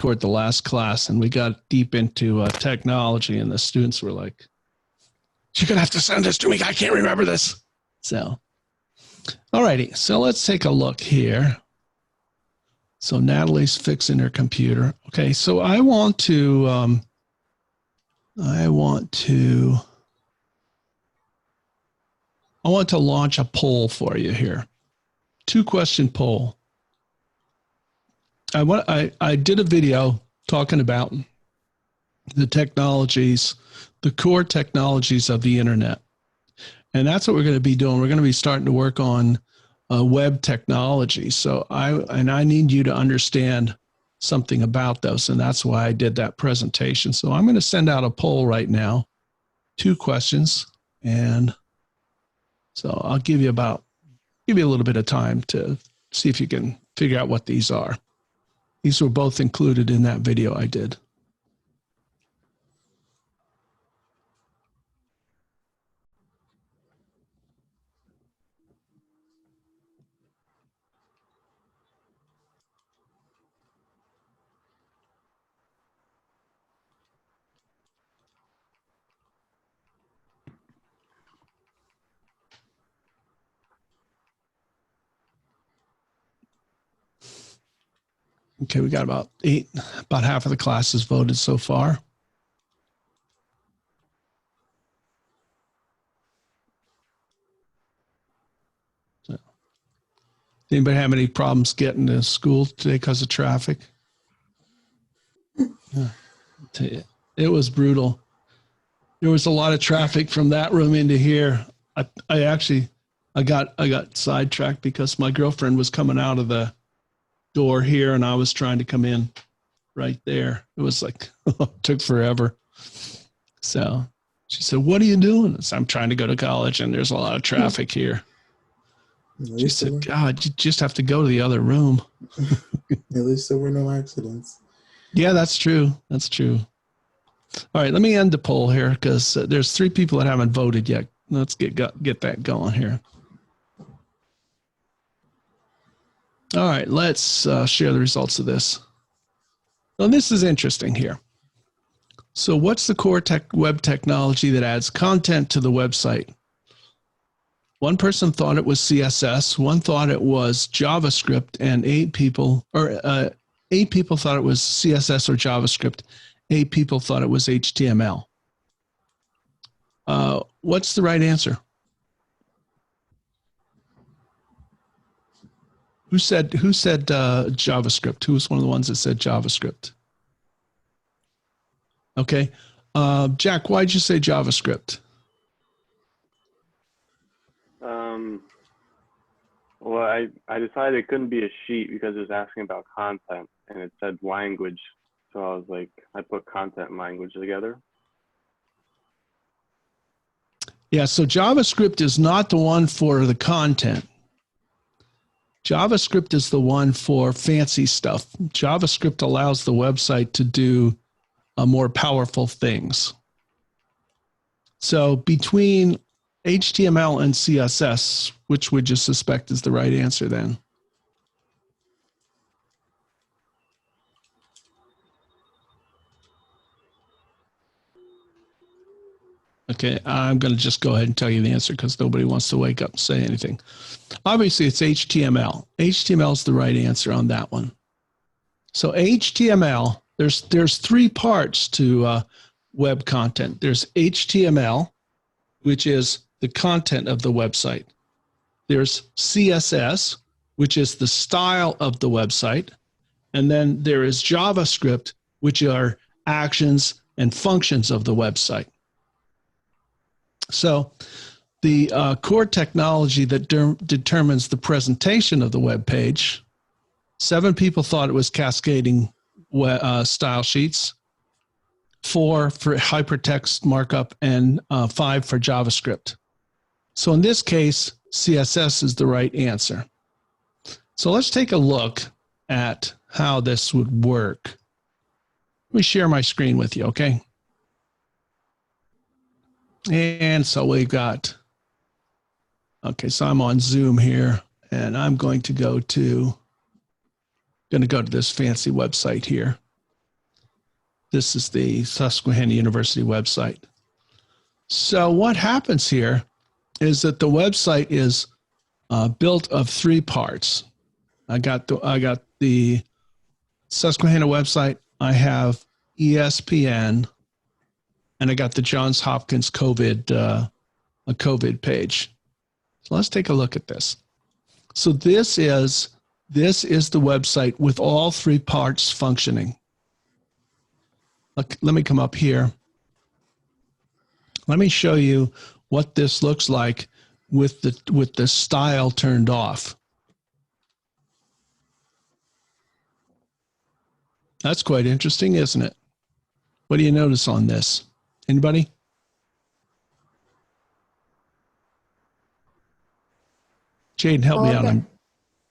record the last class, and we got deep into technology, and the students were like, "You're going to have to send this to me. I can't remember this." So, all righty. So let's take a look here. So Natalie's fixing her computer. Okay, so I want to launch a poll for you here. 2-question poll. I did a video talking about the technologies, the core technologies of the internet. And that's what we're going to be doing. We're going to be starting to work on web technology. So I need you to understand something about those. And that's why I did that presentation. So I'm going to send out a poll right now, 2 questions. And so I'll give you a little bit of time to see if you can figure out what these are. These were both included in that video I did. Okay, we got about half of the classes voted so far. So, anybody have any problems getting to school today because of traffic? Yeah, I'll tell you, it was brutal. There was a lot of traffic from that room into here. I got sidetracked because my girlfriend was coming out of the door here and I was trying to come in right there. It was like, it took forever. So she said, "What are you doing?" I said, "I'm trying to go to college and there's a lot of traffic here." She said, "God, you just have to go to the other room." At least there were no accidents. Yeah, that's true. That's true. All right, let me end the poll here because there's 3 people that haven't voted yet. Let's get that going here. All right, let's share the results of this. Well, this is interesting here. So what's the core web technology that adds content to the website? One person thought it was CSS, one thought it was JavaScript, and 8 people thought it was CSS or JavaScript. 8 people thought it was HTML. What's the right answer? Who said JavaScript? Who was one of the ones that said JavaScript? Okay. Jack, why'd you say JavaScript? Well, I decided it couldn't be a sheet because it was asking about content and it said language. So I was like, I put content and language together. Yeah, so JavaScript is not the one for the content. JavaScript is the one for fancy stuff. JavaScript allows the website to do more powerful things. So between HTML and CSS, which would you suspect is the right answer then? Okay, I'm going to just go ahead and tell you the answer because nobody wants to wake up and say anything. Obviously, it's HTML. HTML is the right answer on that one. So HTML, there's 3 parts to web content. There's HTML, which is the content of the website. There's CSS, which is the style of the website. And then there is JavaScript, which are actions and functions of the website. So the core technology that determines the presentation of the web page, 7 people thought it was cascading style sheets, 4 for hypertext markup, and 5 for JavaScript. So in this case, CSS is the right answer. So let's take a look at how this would work. Let me share my screen with you, okay? And so we've got, okay, so I'm on Zoom here, and I'm going to go to this fancy website here. This is the Susquehanna University website. So what happens here is that the website is built of three parts. I got the Susquehanna website. I have ESPN, and I got the Johns Hopkins a COVID page. So let's take a look at this. So this is the website with all three parts functioning. Let me come up here. Let me show you what this looks like with the style turned off. That's quite interesting, isn't it? What do you notice on this? Anybody? Jade, help me out.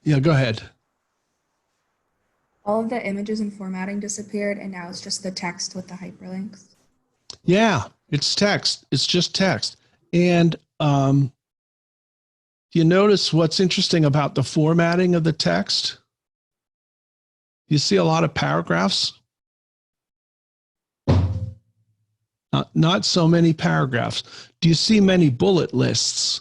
Yeah, go ahead. All of the images and formatting disappeared, and now it's just the text with the hyperlinks. Yeah, it's text. It's just text. And you notice what's interesting about the formatting of the text? You see a lot of paragraphs. Not so many paragraphs. Do you see many bullet lists?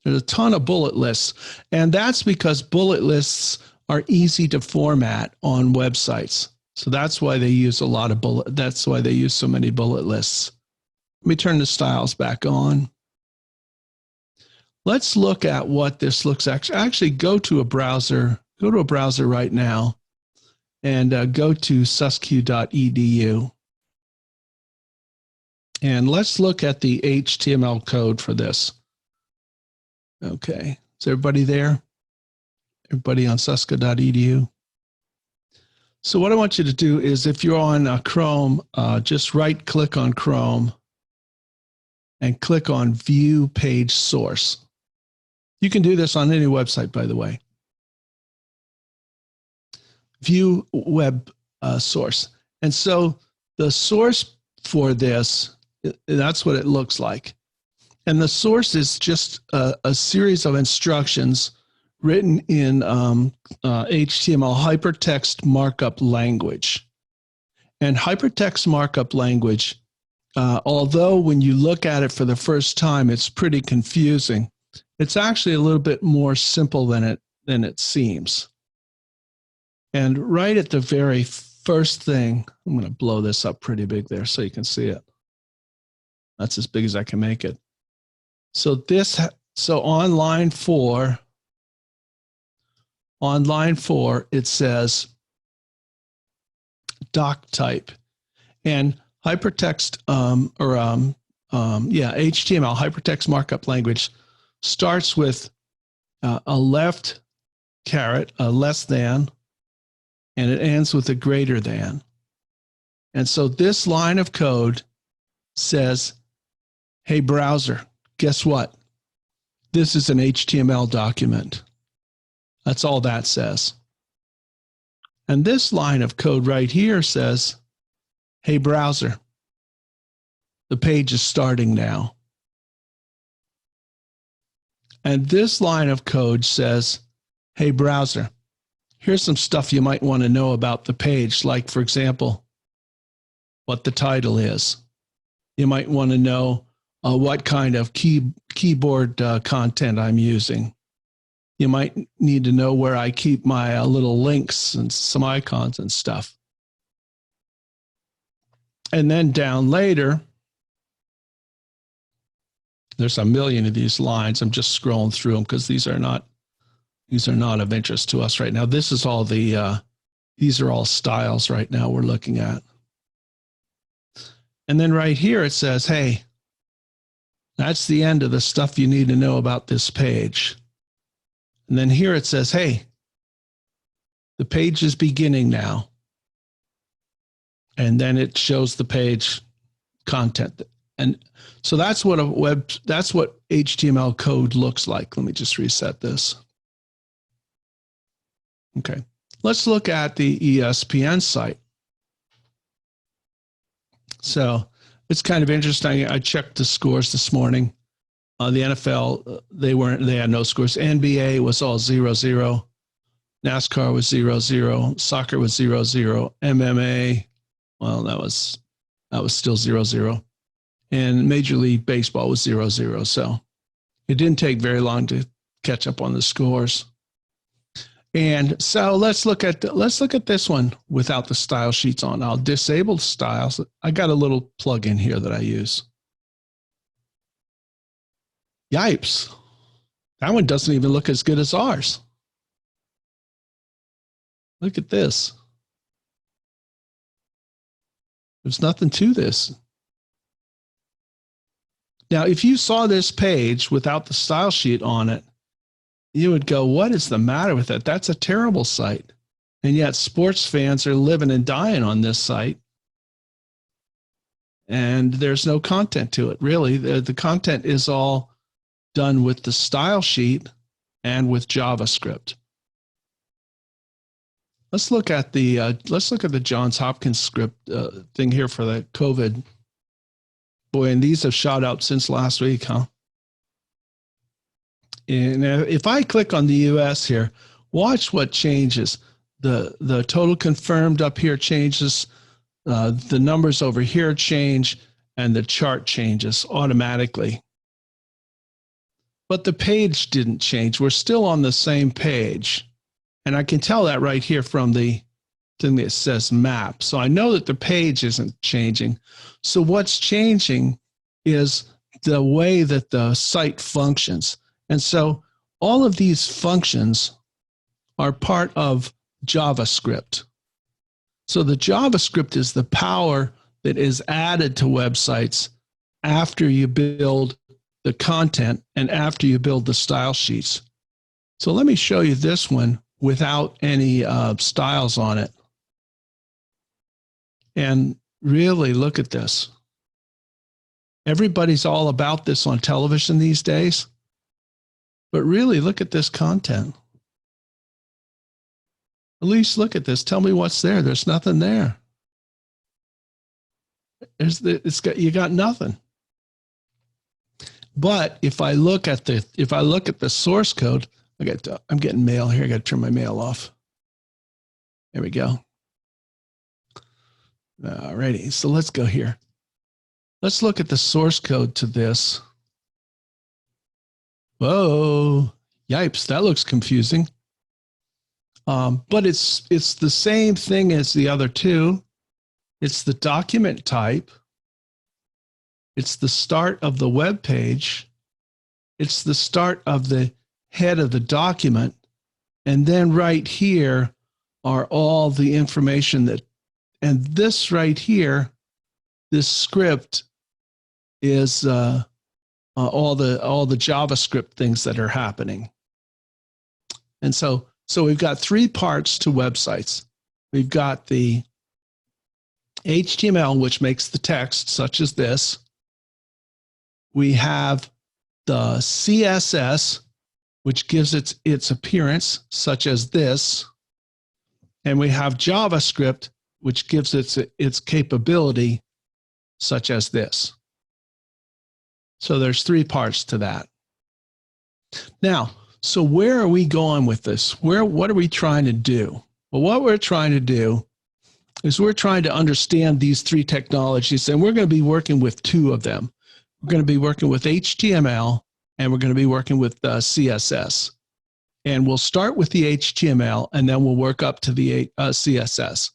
There's a ton of bullet lists, and that's because bullet lists are easy to format on websites. So that's why they use that's why they use so many bullet lists. Let me turn the styles back on. Let's look at what this looks like. Actually, go to a browser right now and go to susq.edu. And let's look at the HTML code for this. Okay, is everybody there? Everybody on susq.edu? So what I want you to do is, if you're on Chrome, just right-click on Chrome and click on View Page Source. You can do this on any website, by the way. View Web Source. And so the source for this, that's what it looks like. And the source is just a series of instructions written in HTML hypertext markup language. And hypertext markup language, although when you look at it for the first time, it's pretty confusing. It's actually a little bit more simple than it seems. And right at the very first thing, I'm going to blow this up pretty big there so you can see it. That's as big as I can make it. So on line 4, it says doc type, and hypertext HTML hypertext markup language starts with a left caret, a less than, and it ends with a greater than. And so this line of code says, hey, browser, guess what? This is an HTML document. That's all that says. And this line of code right here says, hey, browser, the page is starting now. And this line of code says, hey, browser, here's some stuff you might want to know about the page, like, for example, what the title is. You might want to know what kind of keyboard content I'm using. You might need to know where I keep my little links and some icons and stuff. And then down later, there's a million of these lines. I'm just scrolling through them because these are not of interest to us right now. This is all these are all styles right now we're looking at. And then right here it says, hey, that's the end of the stuff you need to know about this page. And then here it says, hey, the page is beginning now. And then it shows the page content. And so that's what HTML code looks like. Let me just reset this. Okay, let's look at the ESPN site. So it's kind of interesting. I checked the scores this morning. The NFL, they had no scores. NBA was all 0-0. NASCAR was 0-0. Soccer was 0-0. MMA, well, that was still 0-0. And Major League Baseball was 0-0. So it didn't take very long to catch up on the scores. And so let's look at this one without the style sheets on. I'll disable styles. I got a little plugin here that I use. Yipes. That one doesn't even look as good as ours. Look at this. There's nothing to this. Now, if you saw this page without the style sheet on it, you would go, what is the matter with it? That's a terrible site. And yet sports fans are living and dying on this site. And there's no content to it, really. The content is all done with the style sheet and with JavaScript. Let's look at the Johns Hopkins script thing here for the COVID. Boy, and these have shot up since last week, huh? And if I click on the US here, watch what changes. The total confirmed up here changes, the numbers over here change, and the chart changes automatically. But the page didn't change. We're still on the same page. And I can tell that right here from the thing that says map. So I know that the page isn't changing. So what's changing is the way that the site functions. And so all of these functions are part of JavaScript. So the JavaScript is the power that is added to websites after you build the content and after you build the style sheets. So let me show you this one without any styles on it. And really look at this. Everybody's all about this on television these days. But really, look at this content. At least look at this. Tell me what's there. There's nothing there. You got nothing. But if I look at the source code, I'm getting mail here. I got to turn my mail off. There we go. Alrighty. So let's go here. Let's look at the source code to this. Whoa, yipes, that looks confusing. But it's the same thing as the other two. It's the document type. It's the start of the web page. It's the start of the head of the document. And then right here are all the information and this right here, this script is all the JavaScript things that are happening. And so we've got three parts to websites. We've got the HTML, which makes the text, such as this. We have the CSS, which gives its appearance, such as this. And we have JavaScript, which gives its capability, such as this. So there's three parts to that. Now, so where are we going with this? What are we trying to do? Well, what we're trying to do is we're trying to understand these three technologies, and we're going to be working with two of them. We're going to be working with HTML, and we're going to be working with CSS. And we'll start with the HTML, and then we'll work up to the CSS.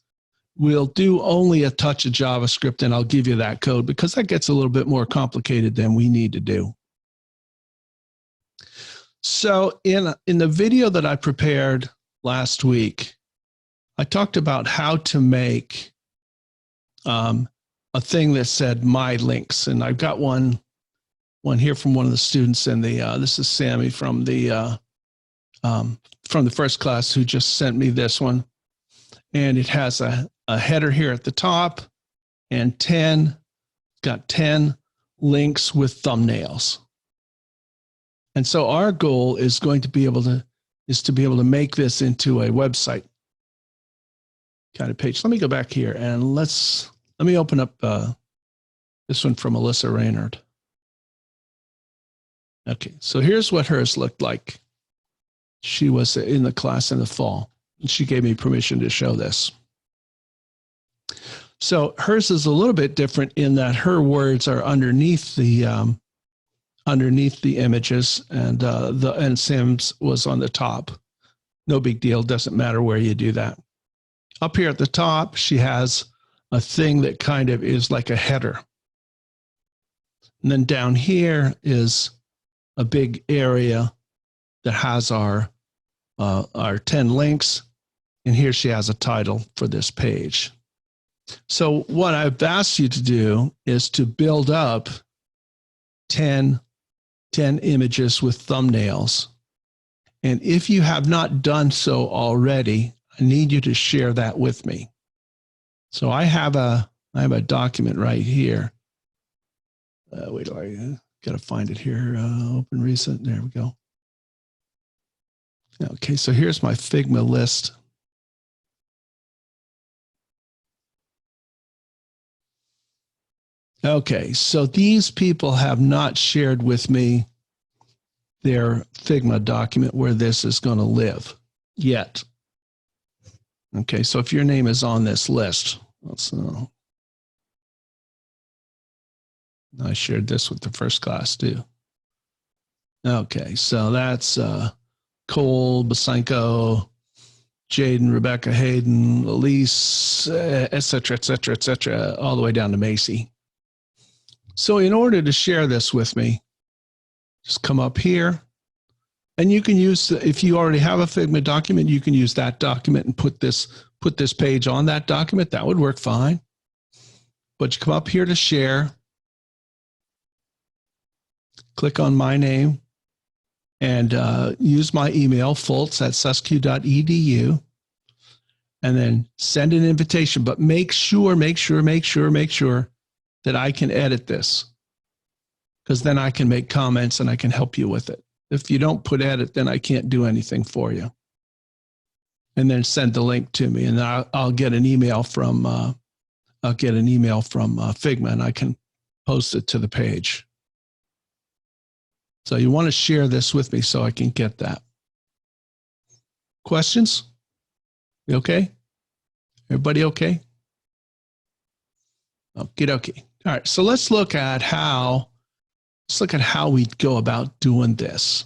We'll do only a touch of JavaScript, and I'll give you that code because that gets a little bit more complicated than we need to do. So in the video that I prepared last week, I talked about how to make a thing that said my links. And I've got one here from one of the students in the, this is Sammy from the first class who just sent me this one. And it has a header here at the top and got 10 links with thumbnails. And so our goal is to be able to make this into a website kind of page. Let me go back here and let me open up this one from Alyssa Raynard. Okay, so here's what hers looked like. She was in the class in the fall. She gave me permission to show this. So hers is a little bit different in that her words are underneath the images, and Sam's was on the top. No big deal. Doesn't matter where you do that. Up here at the top, she has a thing that kind of is like a header. And then down here is a big area that has our 10 links. And here she has a title for this page. So what I've asked you to do is to build up 10 images with thumbnails. And if you have not done so already, I need you to share that with me. So I have a document right here. Wait till I got to find it here. Open recent. There we go. Okay, so here's my Figma list. Okay, so these people have not shared with me their Figma document where this is going to live yet. Okay, so if your name is on this list, I shared this with the first class too. Okay, so that's Cole, Basenko, Jaden, Rebecca, Hayden, Elise, et cetera, all the way down to Macy. So in order to share this with me, just come up here, and you can use, if you already have a Figma document, you can use that document and put this page on that document. That would work fine. But you come up here to share, click on my name, and use my email, fultz@susq.edu, and then send an invitation. But make sure that I can edit this, because then I can make comments and I can help you with it. If you don't put edit, then I can't do anything for you. And then send the link to me, and I'll get an email from Figma, and I can post it to the page. So you want to share this with me so I can get that. Questions? You okay? Everybody okay? Okie dokie. All right, so let's look at how we go about doing this.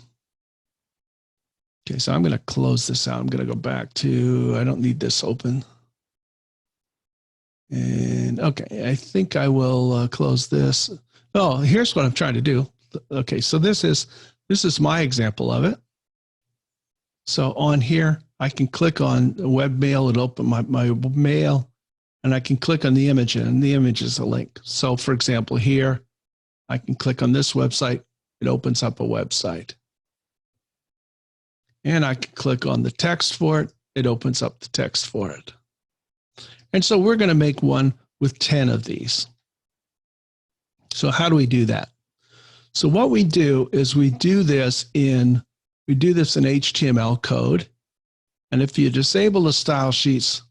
Okay, so I'm going to close this out. I'm going to go back to, I don't need this open. And okay, I think I will close this. Oh, here's what I'm trying to do. Okay, so this is my example of it. So on here, I can click on webmail. It'll open my mail, and I can click on the image, and the image is a link. So for example, here, I can click on this website. It opens up a website. And I can click on the text for it. It opens up the text for it. And so we're going to make one with 10 of these. So how do we do that? So what we do is we do this in HTML code. And if you disable the style sheets,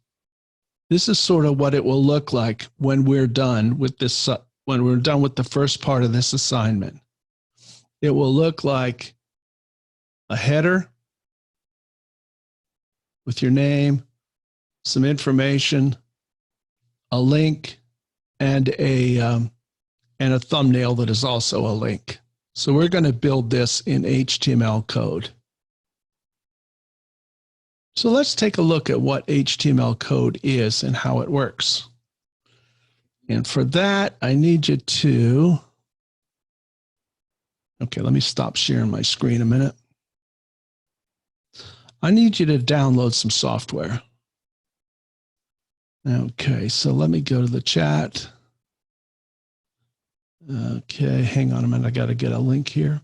this is sort of what it will look like when we're done with this, when we're done with the first part of this assignment. It will look like a header with your name, some information, a link, and a thumbnail that is also a link. So we're going to build this in HTML code. So let's take a look at what HTML code is and how it works. And for that, I need you to, okay, let me stop sharing my screen a minute. I need you to download some software. Okay, so let me go to the chat. Okay, hang on a minute. I got to get a link here.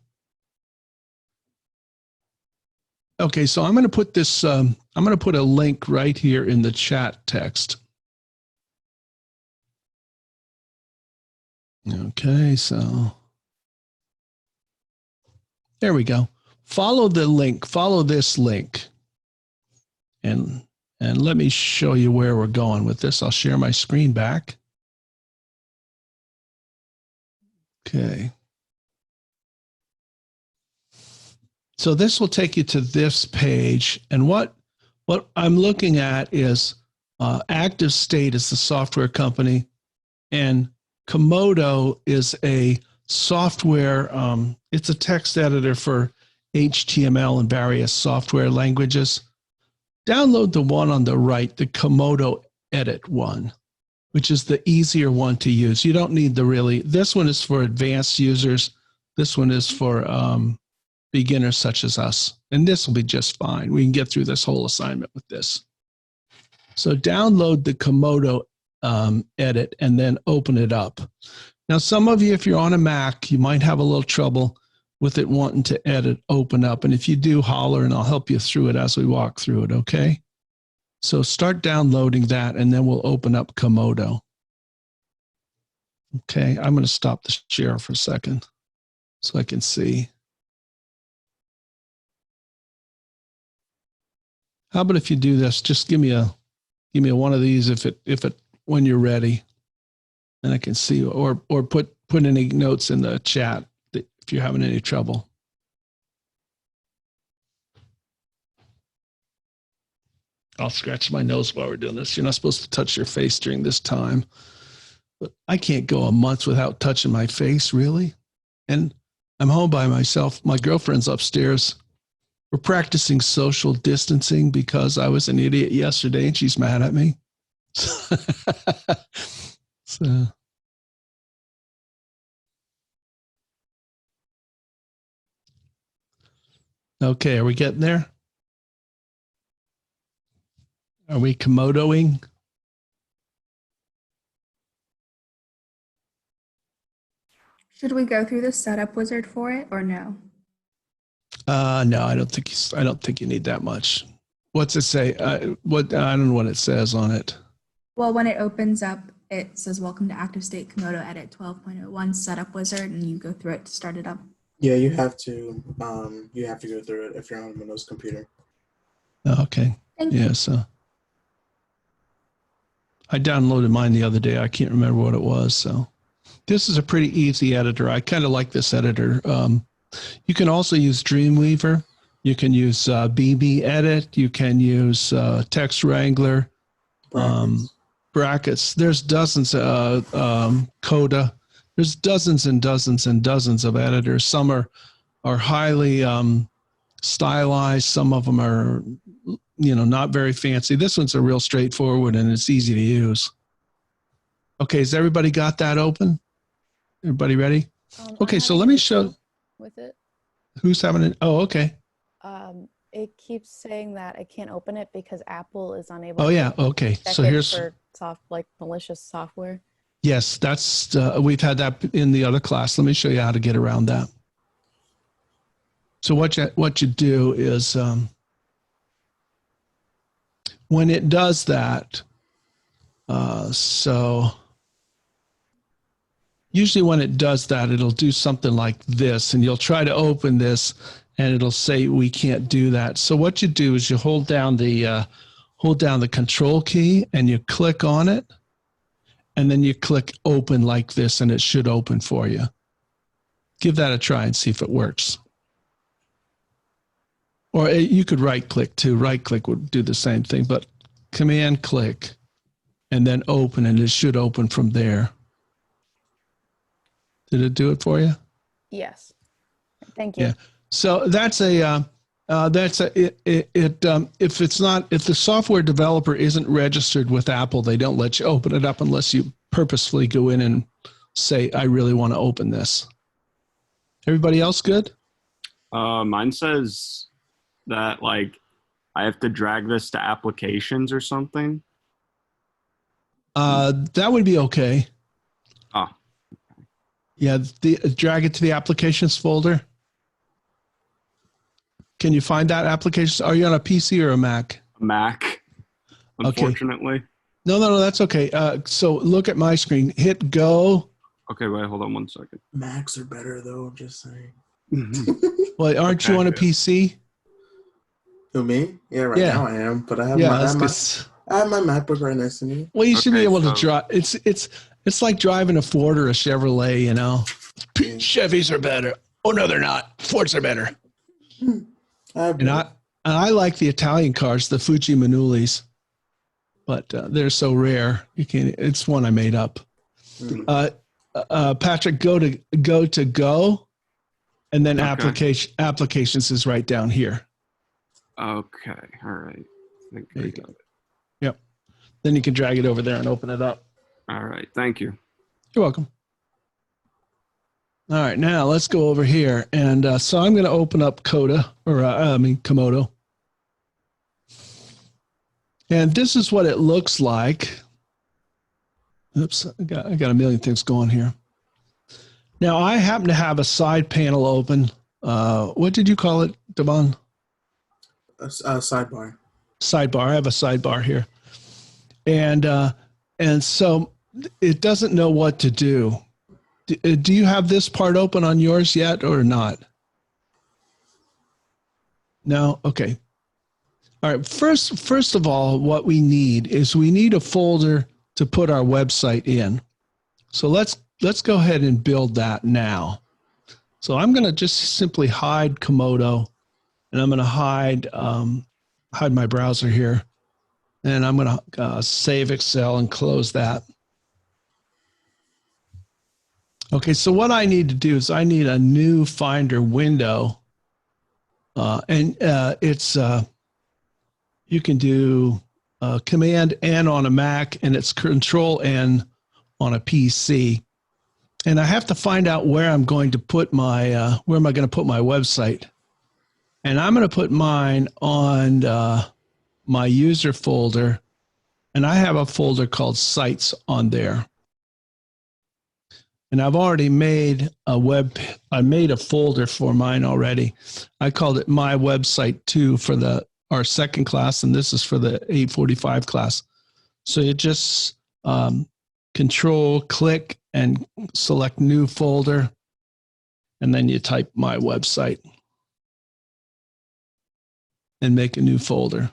Okay, so I'm going to put this, I'm going to put a link right here in the chat text. Okay, so there we go. Follow the link, follow this link. And let me show you where we're going with this. I'll share my screen back. Okay. So this will take you to this page. And what What I'm looking at is Active State is the software company, and Komodo is a software. It's a text editor for HTML and various software languages. Download the one on the right, the Komodo Edit one, which is the easier one to use. You don't need this one is for advanced users. This one is for beginners such as us. And this will be just fine. We can get through this whole assignment with this. So download the Komodo Edit and then open it up. Now, some of you, if you're on a Mac, you might have a little trouble with it wanting to open up. And if you do, holler and I'll help you through it as we walk through it, okay? So start downloading that and then we'll open up Komodo. Okay, I'm going to stop the share for a second so I can see. How about if you do this? Just give me a one of these when you're ready, and I can see, or put any notes in the chat if you're having any trouble. I'll scratch my nose while we're doing this. You're not supposed to touch your face during this time, but I can't go a month without touching my face, really. And I'm home by myself. My girlfriend's upstairs. We're practicing social distancing because I was an idiot yesterday and she's mad at me. So. Okay, are we getting there? Are we Komodoing? Should we go through the setup wizard for it or no? No, I don't think you need that much. What's it say? I don't know what it says on it. Well, when it opens up, it says, welcome to Active State Komodo Edit 12.01 setup wizard, and you go through it to start it up. Yeah, you have to go through it if you're on a Windows computer. Okay. Thank you. Yeah, so I downloaded mine the other day. I can't remember what it was. So this is a pretty easy editor. I kind of like this editor. You can also use Dreamweaver. You can use BB Edit. You can use Text Wrangler, brackets. There's dozens of Coda. There's dozens and dozens and dozens of editors. Some are highly stylized. Some of them are, not very fancy. This one's a real straightforward and it's easy to use. Okay, has everybody got that open? Everybody ready? Okay, so let me show. With it. Who's having it? Oh, okay. It keeps saying that I can't open it because Apple is unable. Oh yeah, okay. Check so it here's for malicious software. Yes, that's we've had that in the other class. Let me show you how to get around that. So what you do is when it does that, so usually when it does that, it'll do something like this, and you'll try to open this, and it'll say we can't do that. So what you do is you hold down the Control key, and you click on it, and then you click Open like this, and it should open for you. Give that a try and see if it works. Or you could right-click too. Right-click would do the same thing, but Command-click, and then Open, and it should open from there. Did it do it for you? Yes. Thank you. Yeah. So that's if the software developer isn't registered with Apple, they don't let you open it up unless you purposefully go in and say, I really want to open this. Everybody else good? Mine says that I have to drag this to applications or something. That would be okay. Oh. Yeah, drag it to the applications folder. Can you find that application? Are you on a PC or a Mac? A Mac, unfortunately. Okay. No, that's okay. So look at my screen. Hit go. Okay, wait, hold on one second. Macs are better though, I'm just saying. Well, aren't you on a PC? Who, me? Yeah, right now I am, but I have I have my MacBook right next to me. Well, you should be able to drive. It's like driving a Ford or a Chevrolet, you know. Chevys are better. Oh no, they're not. Fords are better. You're not. I like the Italian cars, the Fuji Manulis, but they're so rare. You can't. It's one I made up. Patrick, go, and then applications is right down here. Okay. All right. There you go. Yep. Then you can drag it over there and open it up. All right. Thank you. You're welcome. All right. Now let's go over here. And so I'm going to open up Komodo. And this is what it looks like. Oops. I got a million things going here. Now I happen to have a side panel open. What did you call it, Devon? Sidebar. Sidebar. I have a sidebar here. And so it doesn't know what to do. Do you have this part open on yours yet or not? No? Okay. All right. First of all, what we need is a folder to put our website in. So let's go ahead and build that now. So I'm going to just simply hide Komodo, and I'm going to hide my browser here, and I'm going to save Excel and close that. Okay, so what I need to do is I need a new Finder window, and it's you can do Command N on a Mac, and it's Control N on a PC. And I have to find out where I'm going to put my where am I going to put my website, and I'm going to put mine on my user folder, and I have a folder called Sites on there. And I've already made I made a folder for mine already. I called it My Website 2 for our second class, and this is for the 845 class. So you just Control click and select new folder, and then you type My Website and make a new folder.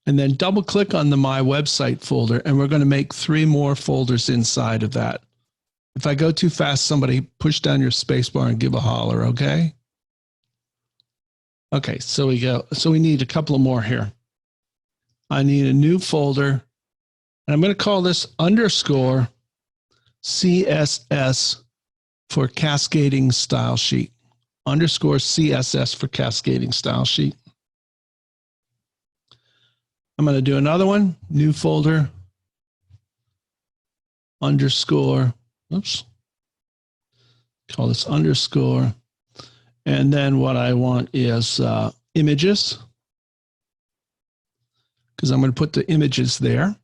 And then double click on the My Website folder, and we're going to make 3 more folders inside of that. If I go too fast, somebody push down your space bar and give a holler, okay? Okay, so we go. So we need a couple of more here. I need a new folder, and I'm going to call this _ CSS for cascading style sheet. _ CSS for cascading style sheet. I'm going to do another one, new folder, _ oops, call this _ and then what I want is images, because I'm going to put the images there.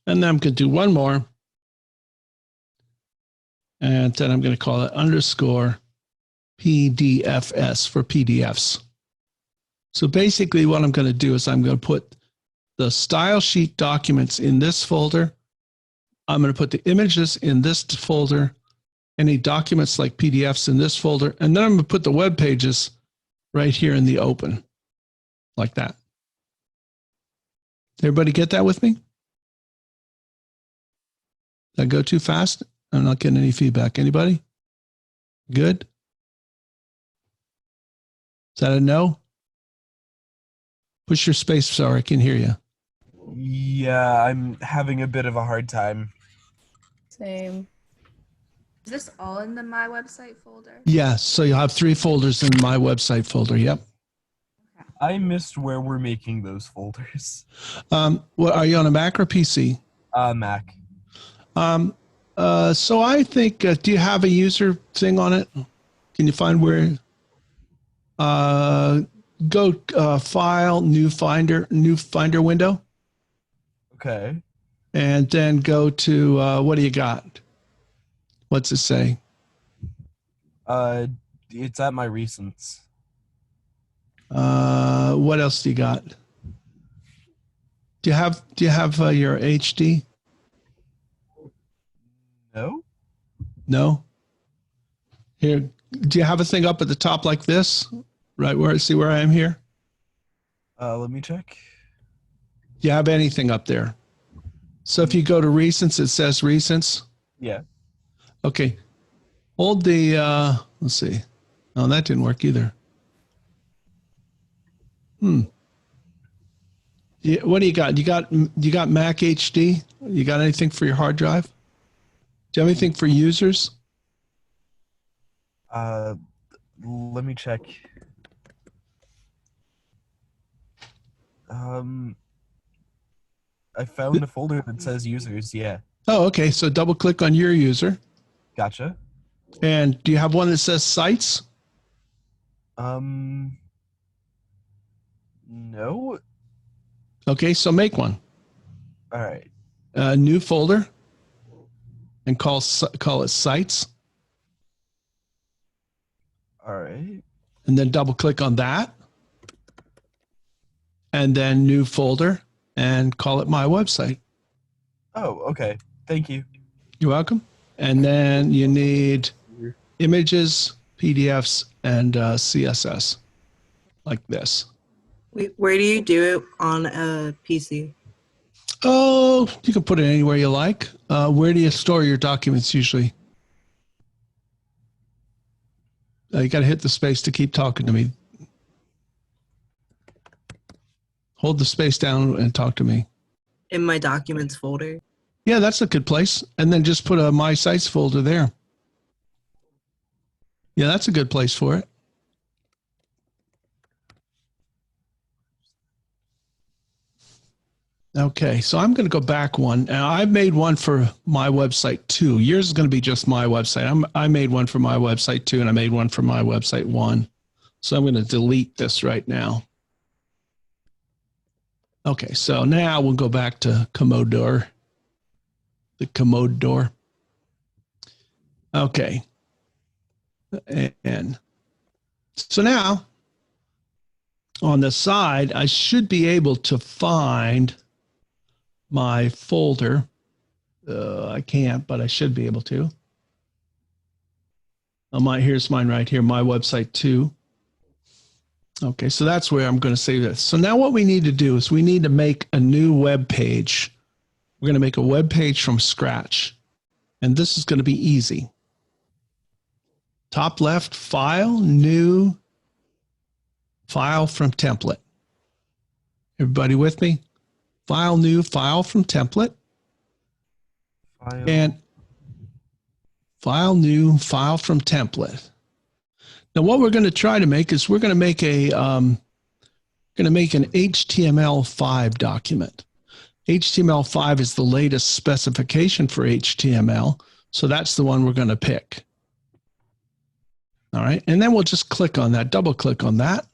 And then I'm going to do one more, and then I'm going to call it _ PDFs for PDFs. So basically what I'm going to do is I'm going to put the style sheet documents in this folder. I'm going to put the images in this folder, any documents like PDFs in this folder, and then I'm going to put the web pages right here in the open, like that. Everybody get that with me? Did I go too fast? I'm not getting any feedback. Anybody? Good? Is that a no? Push your space so I can hear you. Yeah, I'm having a bit of a hard time. Same. Is this all in the My Website folder? Yeah, so you'll have 3 folders in My Website folder. Yep. I missed where we're making those folders. What are you on a Mac or PC? Mac. So I think, do you have a user thing on it? Can you find where? Go File, New Finder window. Okay. And then go to, what do you got? What's it say? It's at my recents. What else do you got? Do you have your HD? No. No. Here, do you have a thing up at the top like this? Right where, see where I am here? Let me check. Do you have anything up there? So if you go to recents, it says recents. Yeah. Okay. Hold the, let's see. Oh, that didn't work either. Yeah, what do you got? You got Mac HD? You got anything for your hard drive? Do you have anything for users? Let me check. I found a folder that says users. Yeah. Oh, okay. So double click on your user. Gotcha. And do you have one that says sites? No. Okay, so make one. All right. New folder, and call it sites. All right. And then double click on that. And then new folder, and call it my website. Oh, okay. Thank you. You're welcome. And then you need images, PDFs, and CSS, like this. Where do you do it on a PC? Oh, you can put it anywhere you like. Where do you store your documents usually? You got to hit the space to keep talking to me. Hold the space down and talk to me. In my documents folder. Yeah, that's a good place. And then just put a My Sites folder there. Yeah, that's a good place for it. Okay, so I'm going to go back one. Now, I've made one for my website too. Yours is going to be just my website. I made one for my website too, and I made one for my website one. So I'm going to delete this right now. Okay, so now we'll go back to Commodore. The Commodore. Okay. And so now on the side, I should be able to find my folder. I can't, but I should be able to. Here's mine right here, my website too. Okay, so that's where I'm going to save this. So now what we need to do is we need to make a new web page. We're going to make a web page from scratch. And this is going to be easy. Top left, file, new, file from template. Everybody with me? File, new, file from template. And file, new, file from template. Now, what we're going to try to make is we're going to make an HTML5 document. HTML5 is the latest specification for HTML, so that's the one we're going to pick. All right, and then we'll just click on that, double click on that.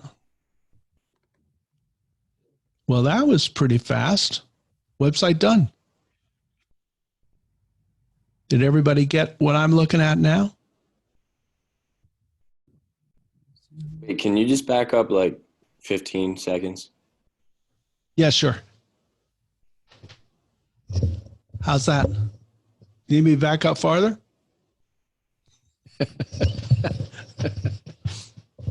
Well, that was pretty fast. Website done. Did everybody get what I'm looking at now? Wait, can you just back up like 15 seconds? Yeah, sure. How's that? Need me to back up farther?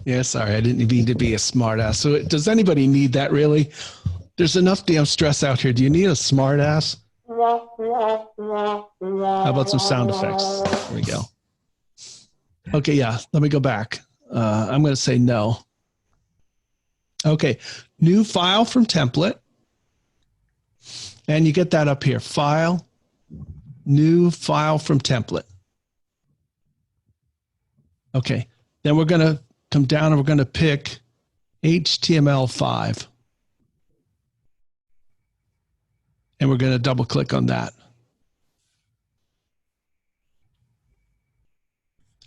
Yeah, sorry, I didn't mean to be a smart ass. So does anybody need that really? There's enough damn stress out here. Do you need a smart ass? How about some sound effects? There we go. Okay, yeah, let me go back. I'm going to say no. Okay, new file from template. And you get that up here, file, new file from template. Okay, then we're going to come down and we're going to pick HTML5. And we're going to double click on that.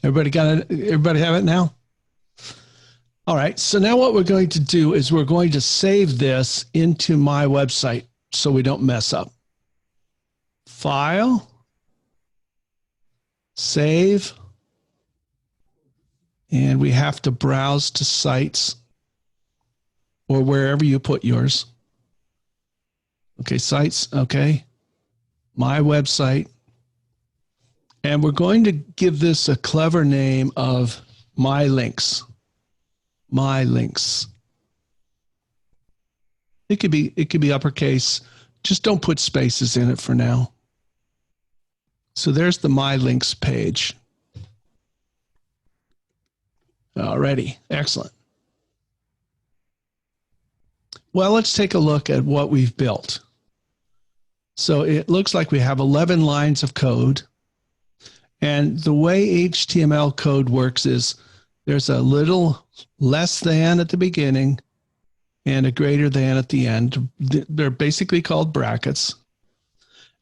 Everybody got it? Everybody have it now? All right, so now what we're going to do is we're going to save this into my website so we don't mess up. File, save, and we have to browse to sites or wherever you put yours. Okay, sites, okay. My website. And we're going to give this a clever name of My Links. My Links. It could be uppercase. Just don't put spaces in it for now. So there's the My Links page. Alrighty, excellent. Well, let's take a look at what we've built. So it looks like we have 11 lines of code. And the way HTML code works is there's a little less than at the beginning and a greater than at the end. They're basically called brackets.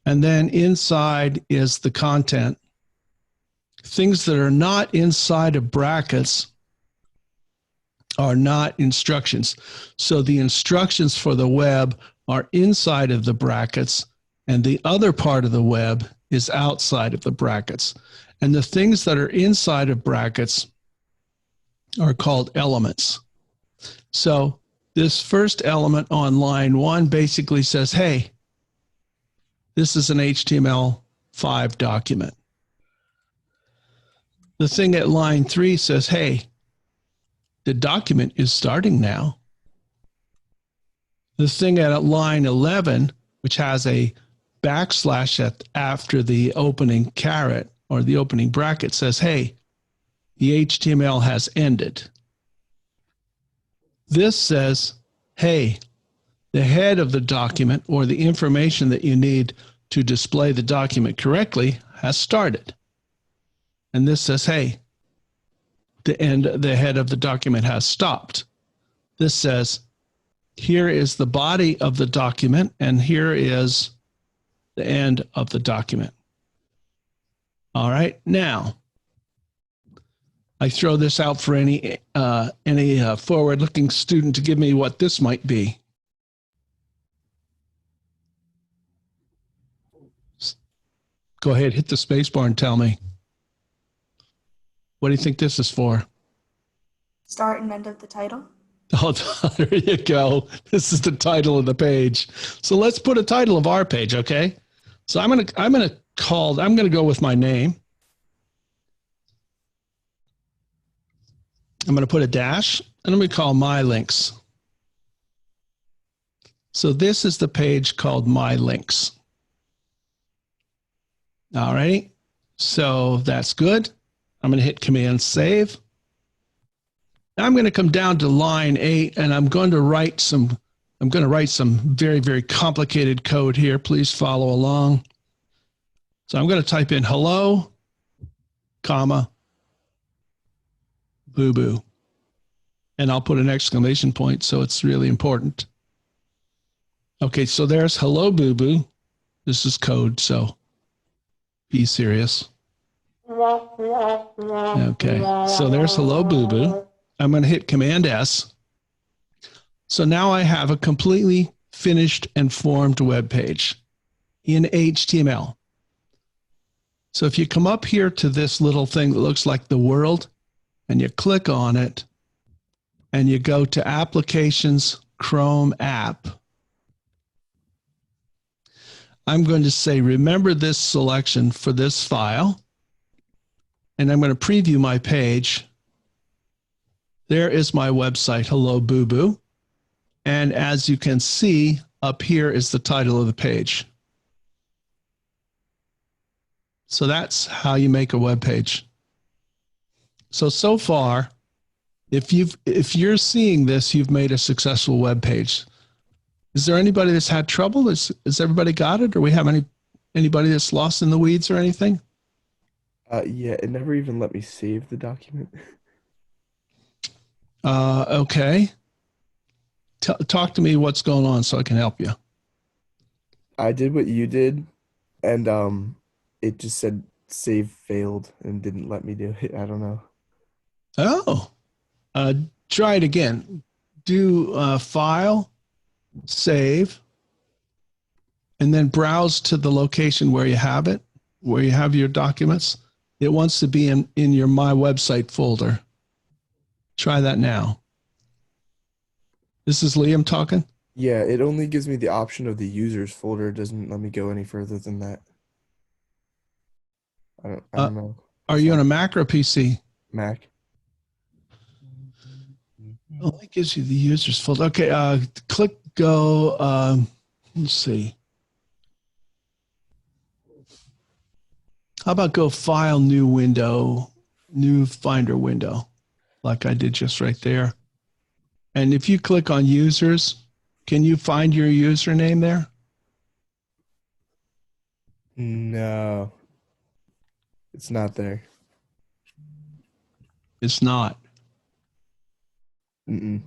And then inside is the content. Things that are not inside of brackets are not instructions. So the instructions for the web are inside of the brackets, and the other part of the web is outside of the brackets. And the things that are inside of brackets are called elements. So this first element on line 1 basically says, hey, this is an HTML5 document. The thing at line 3 says, hey, the document is starting now. The thing at line 11, which has a backslash after the opening caret or the opening bracket, says, hey, the HTML has ended. This says, hey, the head of the document or the information that you need to display the document correctly has started. And this says, hey, the head of the document has stopped. This says, here is the body of the document, and here is the end of the document. All right, now I throw this out for any forward-looking student to give me what this might be. Go ahead, hit the space bar and tell me. What do you think this is for? Start and end of the title. Oh, there you go. This is the title of the page. So let's put a title of our page, okay? So I'm gonna go with my name. I'm gonna put a dash, and I'm gonna call my links. So this is the page called My Links. All right, so that's good. I'm gonna hit Command Save. I'm going to come down to line 8, and I'm going to write some very, very complicated code here. Please follow along. So I'm going to type in hello, comma, boo boo. And I'll put an exclamation point, so it's really important. Okay, so there's hello, boo boo. This is code, so be serious. Okay, so there's hello, boo boo. I'm going to hit Command S. So now I have a completely finished and formed web page in HTML. So if you come up here to this little thing that looks like the world, and you click on it, and you go to Applications, Chrome App, I'm going to say, remember this selection for this file, and I'm going to preview my page. There is my website, Hello Boo Boo. And as you can see, up here is the title of the page. So that's how you make a web page. So far, if you're seeing this, you've made a successful web page. Is there anybody that's had trouble? Has everybody got it? Or we have anybody that's lost in the weeds or anything? Yeah, it never even let me save the document. Okay. Talk to me what's going on so I can help you. I did what you did, and it just said save failed and didn't let me do it. I don't know. Oh, try it again. Do File, Save, and then browse to the location where you have it, where you have your documents. It wants to be in your My Website folder. Try that now. This is Liam talking. Yeah, it only gives me the option of the users folder. It doesn't let me go any further than that. I don't know. Are you on a Mac or a PC? Mac. Oh, it gives you the users folder. Okay, click go. Let's see. How about go File, New Window, New Finder Window, like I did just right there. And if you click on Users, Can you find your username there? No, it's not there. It's not. Mm-mm.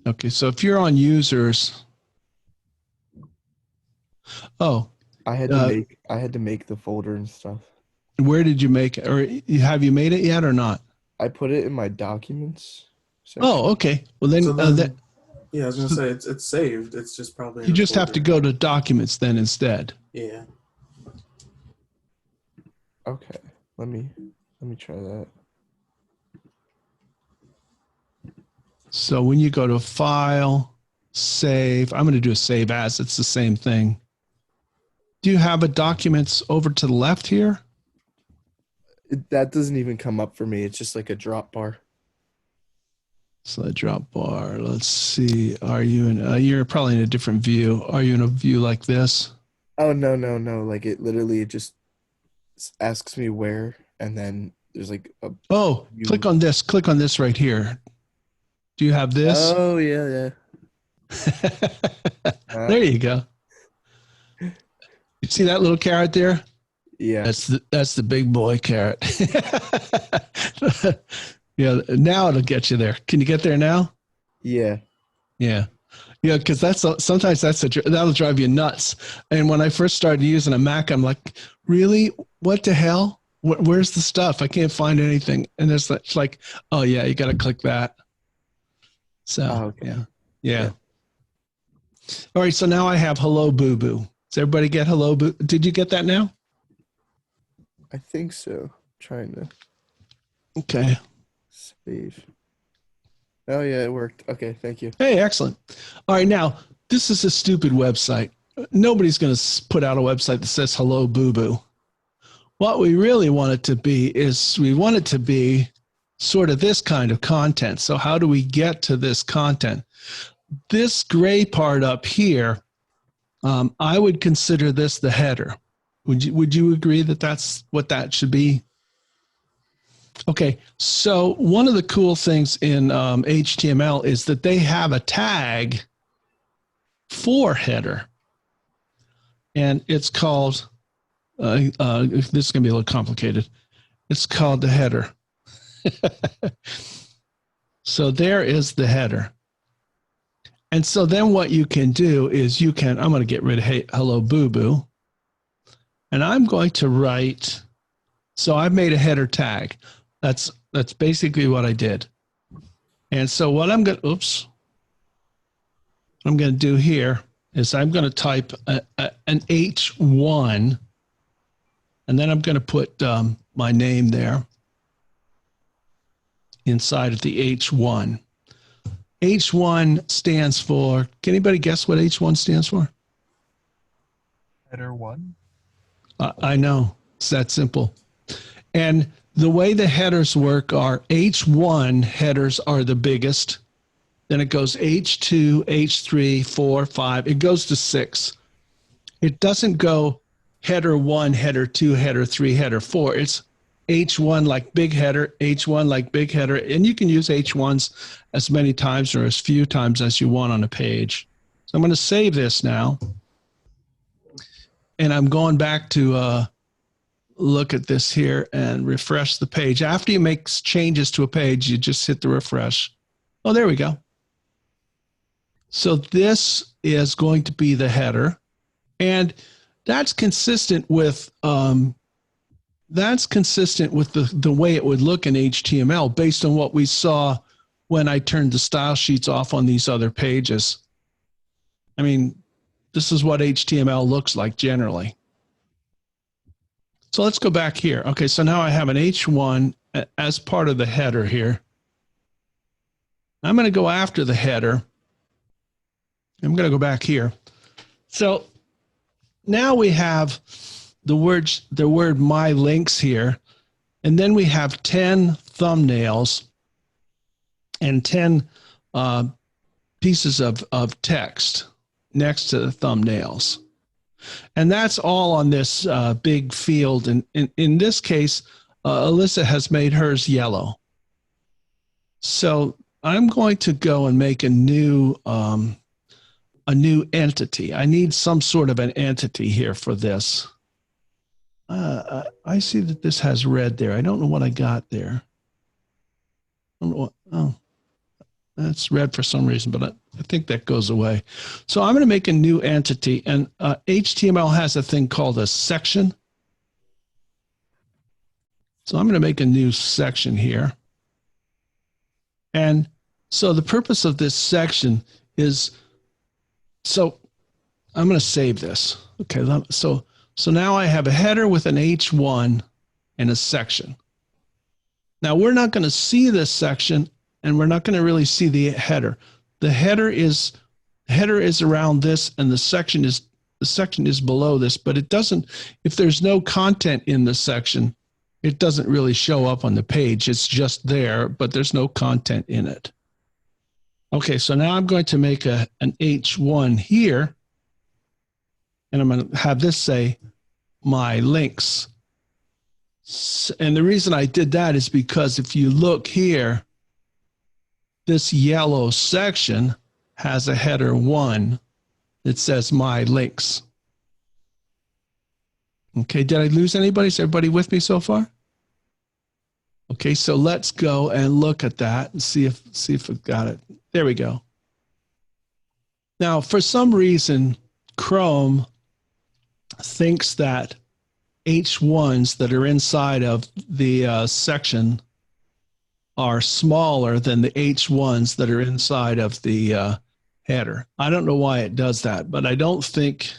Okay, so if you're on users, I had to make the folder and stuff. Where did you make it? Or have you made it yet or not? I put it in my documents section. Oh, okay. Well, then, yeah, I was gonna say it's saved. It's just probably you just have to go to documents then instead. Yeah. Okay. Let me try that. So when you go to File, Save, I'm going to do a Save As. It's the same thing. Do you have a documents over to the left here? That doesn't even come up for me. It's just like a drop bar. So a drop bar. Let's see. Are you in? You're probably in a different view. Are you in a view like this? Oh no. Like it literally just asks me where, and then there's like a. Oh, click on this. Click on this right here. Do you have this? Oh yeah. There you go. You see that little carrot there? Yeah. That's the big boy carrot. Yeah. Now it'll get you there. Can you get there now? Yeah. Yeah. Yeah. Because sometimes that'll drive you nuts. And when I first started using a Mac, I'm like, really? What the hell? Where's the stuff? I can't find anything. And it's like, oh yeah, you got to click that. So okay. Yeah. All right. So now I have Hello Boo Boo. Does everybody get Hello Boo? Did you get that now? I think so. Trying to. Okay. Save. Oh yeah, it worked. Okay, thank you. Hey, excellent. All right, now this is a stupid website. Nobody's going to put out a website that says Hello Boo Boo. What we really want it to be is we want it to be sort of this kind of content. So how do we get to this content? This gray part up here, I would consider this the header. Would you agree that that's what that should be? Okay, so one of the cool things in HTML is that they have a tag for header. And it's called, this is going to be a little complicated. It's called the header. So there is the header. And so then what you can do is I'm going to get rid of Hello Boo Boo. And I'm going to write, so I've made a header tag. That's basically what I did. And so what I'm going to do here is I'm going to type an H1, and then I'm going to put my name there inside of the H1. H1 stands for, can anybody guess what H1 stands for? Header 1? I know, it's that simple. And the way the headers work are H1 headers are the biggest. Then it goes H2, H3, 4, 5. It goes to 6. It doesn't go header 1, header 2, header 3, header 4. It's H1 like big header, H1 like big header. And you can use H1s as many times or as few times as you want on a page. So I'm going to save this now. And I'm going back to look at this here and refresh the page. After you make changes to a page, you just hit the refresh. Oh, there we go. So this is going to be the header, and that's consistent with the way it would look in HTML based on what we saw when I turned the style sheets off on these other pages. I mean, this is what HTML looks like generally. So let's go back here. Okay, so now I have an H1 as part of the header here. I'm going to go after the header. I'm going to go back here. So now we have the word my links here, and then we have 10 thumbnails and 10 pieces of text next to the thumbnails. And that's all on this big field. And in this case, Alyssa has made hers yellow. So I'm going to go and make a new entity. I need some sort of an entity here for this. I see that this has red there. I don't know what I got there. I don't know what, oh, that's red for some reason, but I think that goes away. So I'm going to make a new entity, and HTML has a thing called a section. So I'm going to make a new section here. And so the purpose of this section is, so I'm going to save this. Okay, so now I have a header with an H1 and a section. Now we're not going to see this section, and we're not going to really see the header. The header is around this, and the section is below this, but it doesn't, if there's no content in the section, it doesn't really show up on the page. It's just there, but there's no content in it. Okay, so now I'm going to make an H1 here, and I'm going to have this say my links. And the reason I did that is because if you look here, this yellow section has a header 1 that says my links. Okay, did I lose anybody? Is everybody with me so far? Okay, so let's go and look at that and see if we've got it. There we go. Now, for some reason, Chrome thinks that H1s that are inside of the section are smaller than the H1s that are inside of the header. I don't know why it does that, but I don't think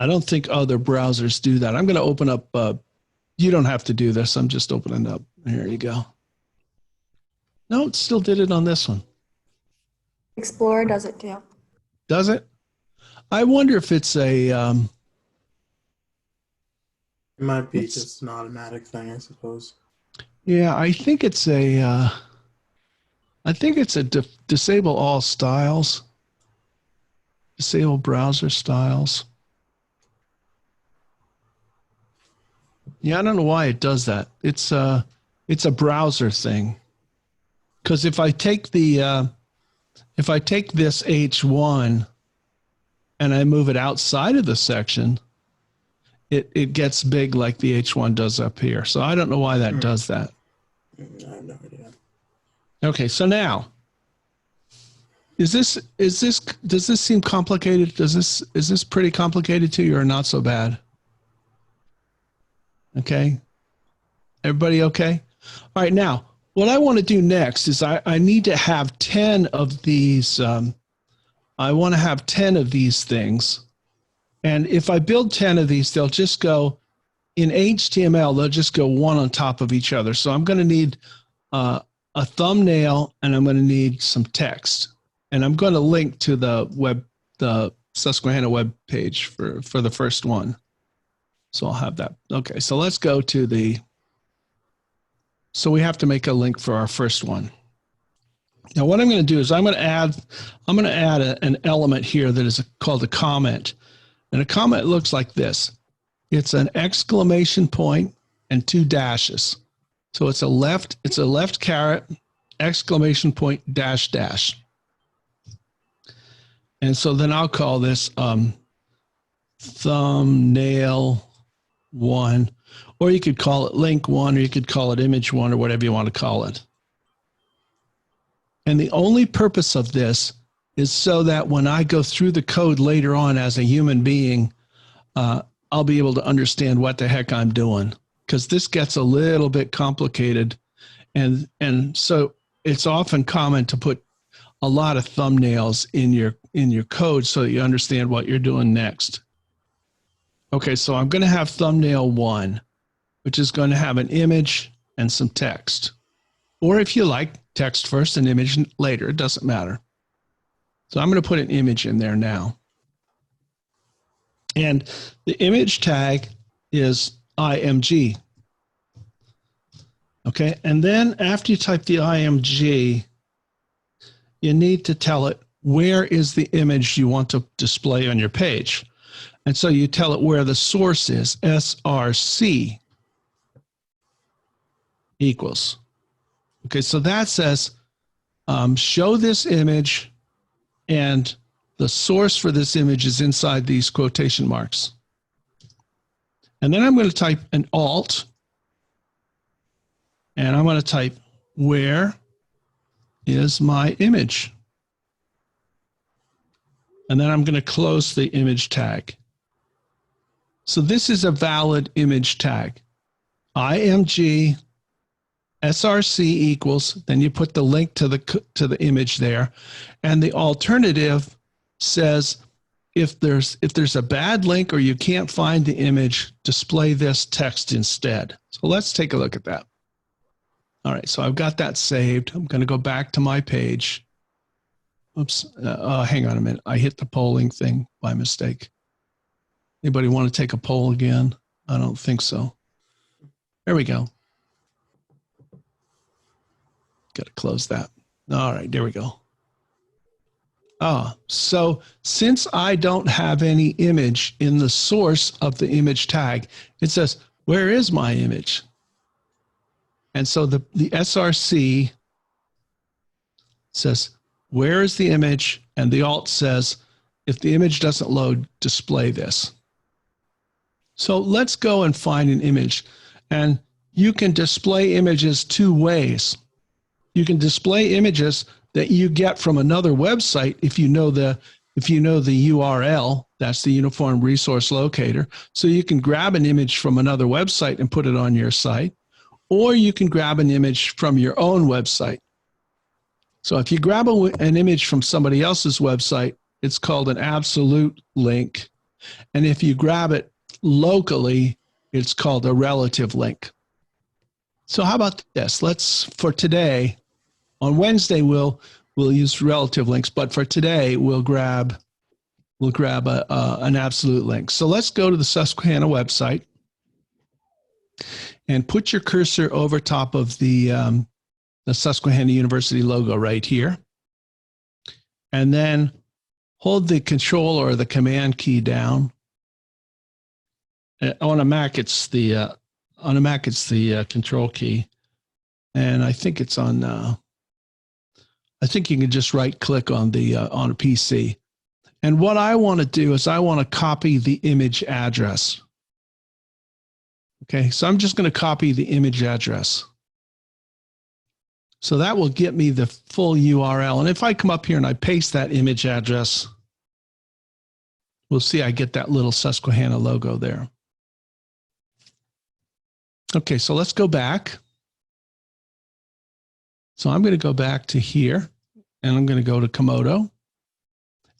other browsers do that. I'm going to open up, you don't have to do this. I'm just opening up. Here you go. No, it still did it on this one. Explorer does it too. Does it? I wonder if it's a... it might be just an automatic thing, I suppose. Yeah, I think it's a... disable all styles. Disable browser styles. Yeah, I don't know why it does that. It's a browser thing. Because if I take this H1 and I move it outside of the section, it gets big like the H1 does up here. So I don't know why that does that. I have no idea. Okay, so now, does this seem complicated? Is this pretty complicated to you or not so bad? Okay. Everybody okay? All right, now, what I want to do next is I need to have 10 of these. I want to have 10 of these things. And if I build 10 of these, they'll just go, in HTML, they'll just go one on top of each other. So I'm going to need a thumbnail, and I'm going to need some text. And I'm going to link to the Susquehanna web page for the first one. So I'll have that. Okay, so let's go to so we have to make a link for our first one. Now what I'm going to do is I'm going to add an element here that is called a comment. And a comment looks like this. It's an exclamation point and 2 dashes. So it's a left caret, exclamation point, dash, dash. And so then I'll call this thumbnail 1, or you could call it link 1, or you could call it image 1, or whatever you want to call it. And the only purpose of this is so that when I go through the code later on as a human being, I'll be able to understand what the heck I'm doing, because this gets a little bit complicated. And so it's often common to put a lot of thumbnails in your code so that you understand what you're doing next. Okay, so I'm going to have thumbnail 1, which is going to have an image and some text. Or if you like, text first and image later. It doesn't matter. So I'm going to put an image in there now. And the image tag is IMG. Okay, and then after you type the IMG, you need to tell it where is the image you want to display on your page. And so you tell it where the source is, src equals. Okay, so that says show this image, and the source for this image is inside these quotation marks. And then I'm going to type an alt, and I'm going to type, where is my image? And then I'm going to close the image tag. So this is a valid image tag. IMG src equals, then you put the link to the image there. And the alternative says, if there's a bad link or you can't find the image, display this text instead. So let's take a look at that. All right, so I've got that saved. I'm going to go back to my page. Oops, hang on a minute. I hit the polling thing by mistake. Anybody want to take a poll again? I don't think so. There we go. Got to close that. All right, there we go. So since I don't have any image in the source of the image tag, it says, where is my image? And so the src says, where is the image? And the alt says, if the image doesn't load, display this. So let's go and find an image. And you can display images two ways. You can display images that you get from another website if you know the URL, that's the Uniform Resource Locator. So you can grab an image from another website and put it on your site, or you can grab an image from your own website. So if you grab an image from somebody else's website, it's called an absolute link. And if you grab it locally, it's called a relative link. So how about this? For today, on Wednesday, we'll use relative links, but for today, we'll grab an absolute link. So let's go to the Susquehanna website and put your cursor over top of the Susquehanna University logo right here. And then hold the control or the command key down. On a Mac, it's the control key. And I think it's on, I think you can just right click on a PC. And what I want to do is I want to copy the image address. Okay, so I'm just going to copy the image address. So that will get me the full URL. And if I come up here and I paste that image address, we'll see I get that little Susquehanna logo there. Okay, so let's go back. So I'm going to go back to here, and I'm going to go to Komodo.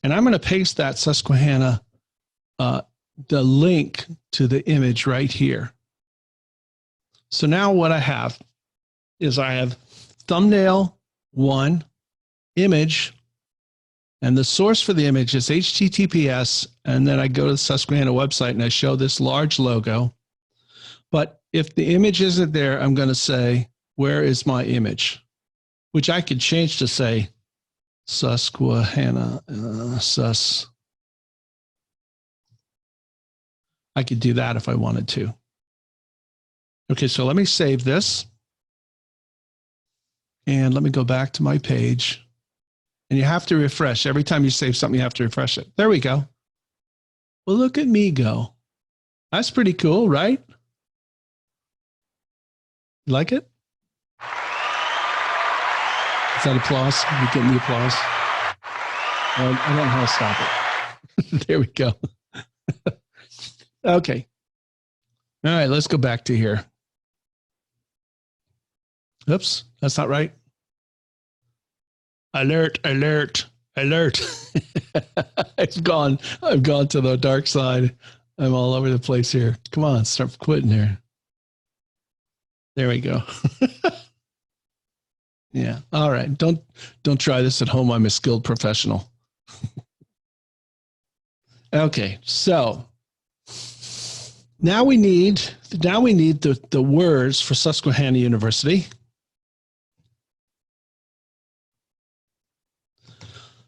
And I'm going to paste that Susquehanna, the link to the image right here. So now what I have is I have thumbnail 1, image, and the source for the image is HTTPS, and then I go to the Susquehanna website and I show this large logo. But if the image isn't there, I'm going to say, where is my image? Which I could change to say Susquehanna, I could do that if I wanted to. Okay, so let me save this. And let me go back to my page. And you have to refresh. Every time you save something, you have to refresh it. There we go. Well, look at me go. That's pretty cool, right? You like it? Is that applause? You getting the applause? I don't know how to stop it. There we go. Okay. All right, let's go back to here. Oops, that's not right. Alert, alert, alert. I've gone to the dark side. I'm all over the place here. Come on, start quitting here. There we go. Yeah. All right. Don't try this at home. I'm a skilled professional. Okay. So now we need the words for Susquehanna University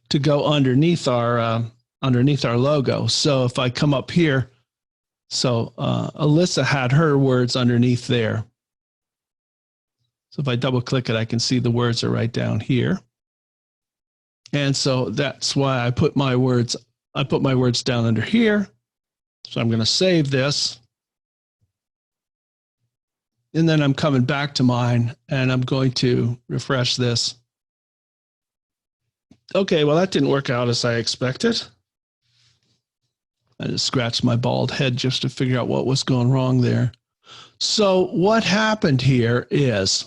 to go underneath our logo. So if I come up here, so Alyssa had her words underneath there. So if I double click it, I can see the words are right down here. And so that's why I put my words down under here. So I'm going to save this. And then I'm coming back to mine and I'm going to refresh this. Okay, well, that didn't work out as I expected. I just scratched my bald head just to figure out what was going wrong there. So what happened here is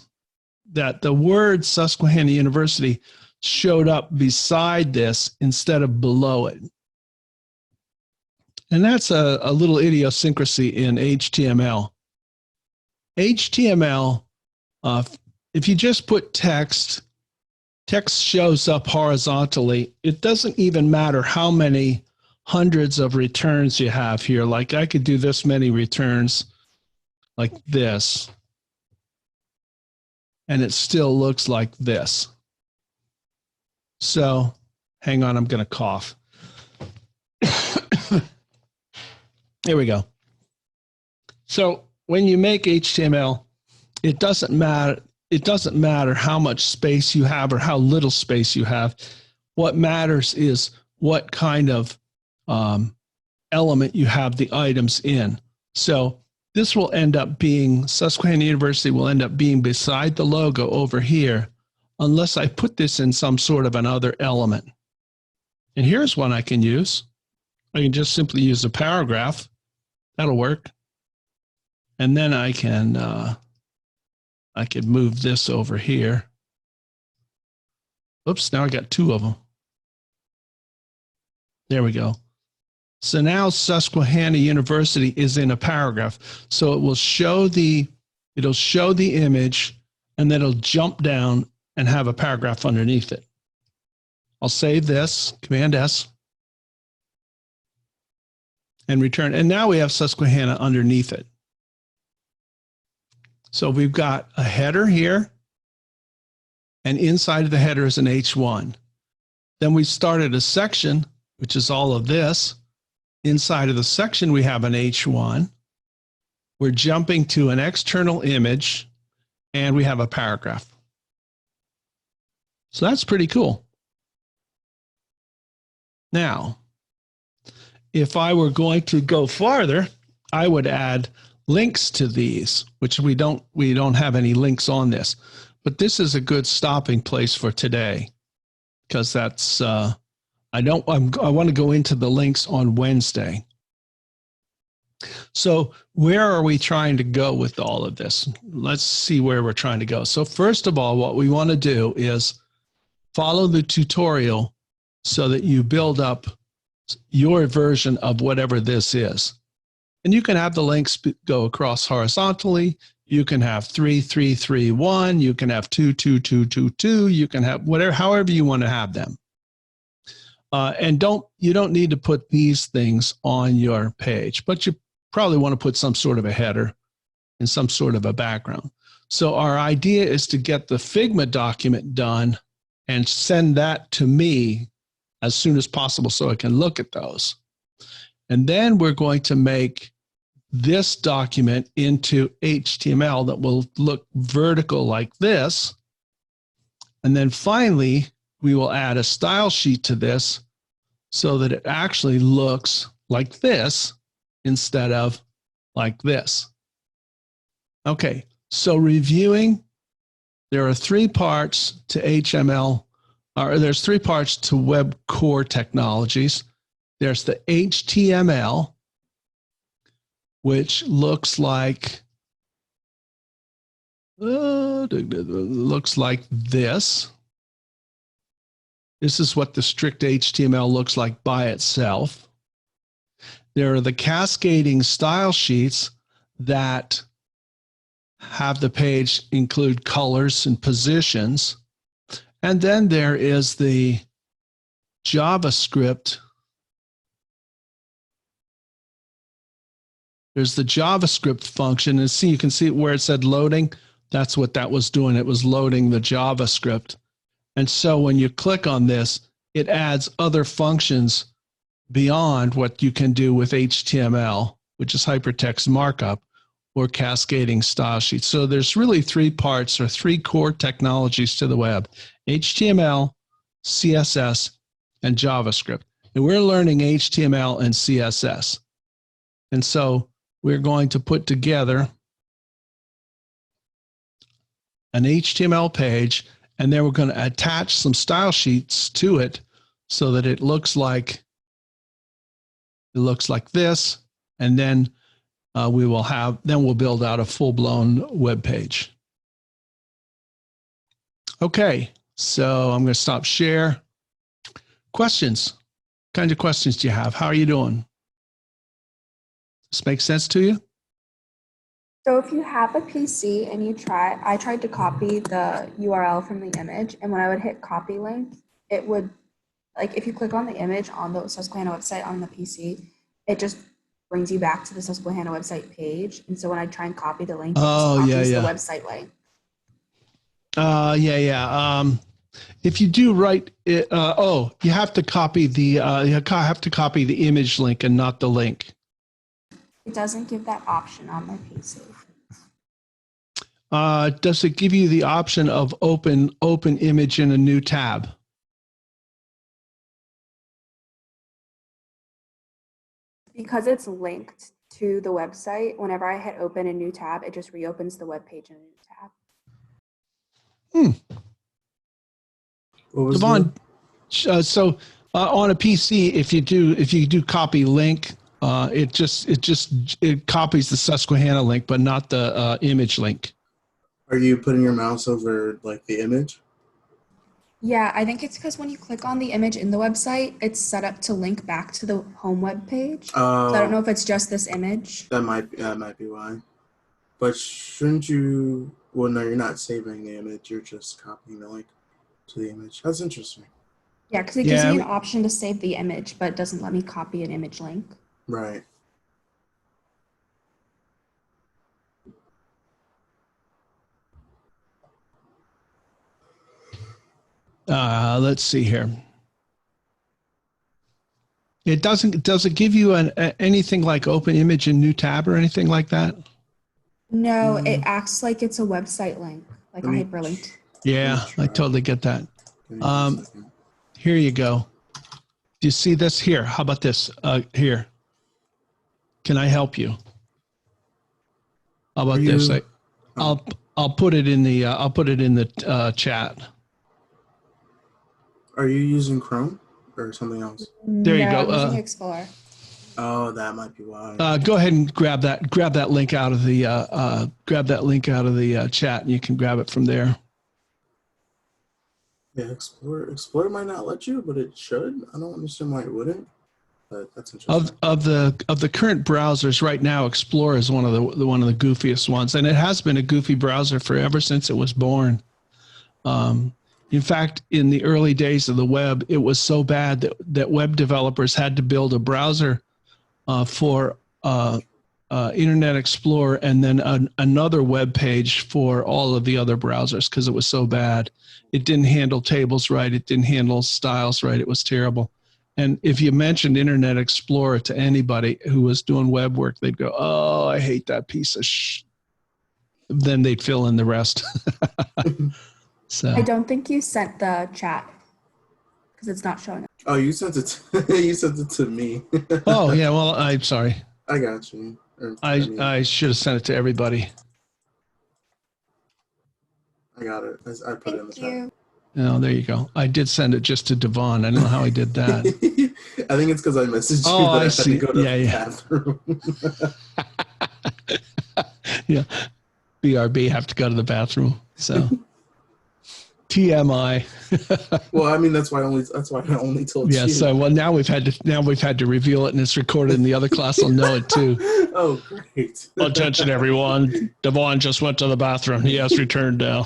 that the word Susquehanna University showed up beside this instead of below it. And that's a little idiosyncrasy in HTML. HTML, if you just put text shows up horizontally. It doesn't even matter how many hundreds of returns you have here. Like I could do this many returns like this, and it still looks like this. So hang on, I'm going to cough. Here we go. So when you make HTML, it doesn't matter how much space you have or how little space you have. What matters is what kind of element you have the items in. So this will end up being, Susquehanna University will end up being beside the logo over here, unless I put this in some sort of another element. And here's one I can use. I can just simply use a paragraph. That'll work. And then I can move this over here. Oops, now I got two of them. There we go. So now Susquehanna University is in a paragraph. So it will show it'll show the image, and then it'll jump down and have a paragraph underneath it. I'll save this, Command S, and return. And now we have Susquehanna underneath it. So we've got a header here, and inside of the header is an H1. Then we started a section, which is all of this. Inside of the section, we have an H1. We're jumping to an external image, and we have a paragraph. So that's pretty cool. Now, if I were going to go farther, I would add links to these, which we don't have any links on this. But this is a good stopping place for today, because that's I want to go into the links on Wednesday. So where are we trying to go with all of this? Let's see where we're trying to go. So first of all, what we want to do is follow the tutorial so that you build up your version of whatever this is. And you can have the links go across horizontally. You can have 3, 3, 3, 1. You can have 2, 2, 2, 2, 2. You can have whatever, however you want to have them. And you don't need to put these things on your page, but you probably want to put some sort of a header and some sort of a background. So our idea is to get the Figma document done and send that to me as soon as possible so I can look at those. And then we're going to make this document into HTML that will look vertical like this. And then finally, we will add a style sheet to this so that it actually looks like this instead of like this. Okay, so reviewing, there are 3 parts to HTML, or there's 3 parts to web core technologies. There's the HTML, which looks like this. This is what the strict HTML looks like by itself. There are the cascading style sheets that have the page include colors and positions. And then there is the JavaScript. There's the JavaScript function, and see, you can see where it said loading. That's what that was doing. It was loading the JavaScript. And so when you click on this, it adds other functions beyond what you can do with HTML, which is hypertext markup or cascading style sheets. So there's really 3 parts or 3 core technologies to the web: HTML, CSS, and JavaScript. And we're learning HTML and CSS. And so we're going to put together an HTML page, and then we're going to attach some style sheets to it so that it looks like this. And then we'll build out a full-blown web page. Okay, so I'm going to stop share. Questions? What kinds of questions do you have? How are you doing? This make sense to you? So if you have a PC and I tried to copy the URL from the image, and when I would hit copy link, it would, like if you click on the image on the Susquehanna website on the PC, it just brings you back to the Susquehanna website page. And so when I try and copy the link, it just copies the website link. If you do write it, you have to copy the image link and not the link. It doesn't give that option on my PC. Does it give you the option of open image in a new tab? Because it's linked to the website, whenever I hit open a new tab, it just reopens the web page in a new tab. Devon, so on a PC, if you do copy link, it copies the Susquehanna link, but not the image link. Are you putting your mouse over like the image? Yeah, I think it's because when you click on the image in the website, it's set up to link back to the home web page. So I don't know if it's just this image. That might be why. But shouldn't you? Well, no, you're not saving the image. You're just copying the link to the image. That's interesting. Yeah, because it gives me an option to save the image, but it doesn't let me copy an image link. Right. Let's see here. It does it give you anything like open image in new tab or anything like that? No, it acts like it's a website link, like a hyperlink. Yeah, I totally get that. Here you go. Do you see this here? How about this? Here. Can I help you? How about this? I'll put it in the chat. Are you using Chrome or something else? There you go. I'm using Explorer. Oh, that might be why. Go ahead and grab that link out of the chat, and you can grab it from there. Yeah, Explorer might not let you, but it should. I don't understand why it wouldn't. But that's interesting. Of the current browsers right now, Explorer is one of the goofiest ones, and it has been a goofy browser ever since it was born. In fact, in the early days of the web, it was so bad that web developers had to build a browser for Internet Explorer and then another web page for all of the other browsers because it was so bad. It didn't handle tables right. It didn't handle styles right. It was terrible. And if you mentioned Internet Explorer to anybody who was doing web work, they'd go, "Oh, I hate that piece of sh." Then they'd fill in the rest. So I don't think you sent the chat because it's not showing up. Oh, you sent it. You sent it to me. Oh yeah, well, I'm sorry. I got you. I should have sent it to everybody. I got it. I put it in the chat. Oh, there you go. I did send it just to Devon. I don't know how I did that. I think it's because I messaged you. Oh, that I see. Had to go to the bathroom. Yeah. BRB have to go to the bathroom. So TMI. Well, I mean that's why I only told you. Yeah. So now we've had to reveal it, and it's recorded, and the other class will know it too. Oh, great! Attention, everyone. Devon just went to the bathroom. He has returned now.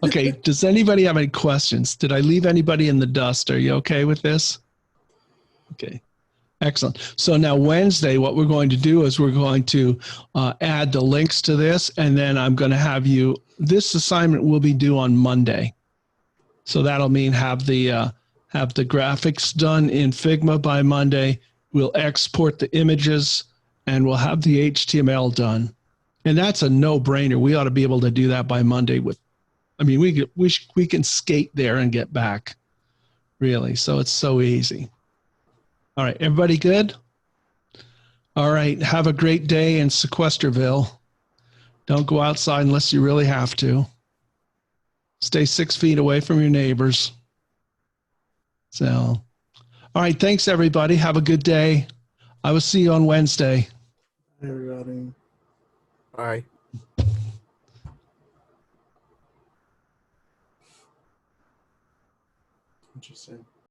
Okay. Does anybody have any questions? Did I leave anybody in the dust? Are you okay with this? Okay. Excellent. So now Wednesday, what we're going to do is we're going to add the links to this, and then I'm going to have you. This assignment will be due on Monday, so that'll mean have the graphics done in Figma by Monday. We'll export the images, and we'll have the HTML done, and that's a no-brainer. We ought to be able to do that by Monday. We can skate there and get back. really. So it's so easy. All right, everybody good? All right, have a great day in Sequesterville. Don't go outside unless you really have to. Stay 6 feet away from your neighbors. So, all right, thanks everybody. Have a good day. I will see you on Wednesday. Everybody. All right. Interesting.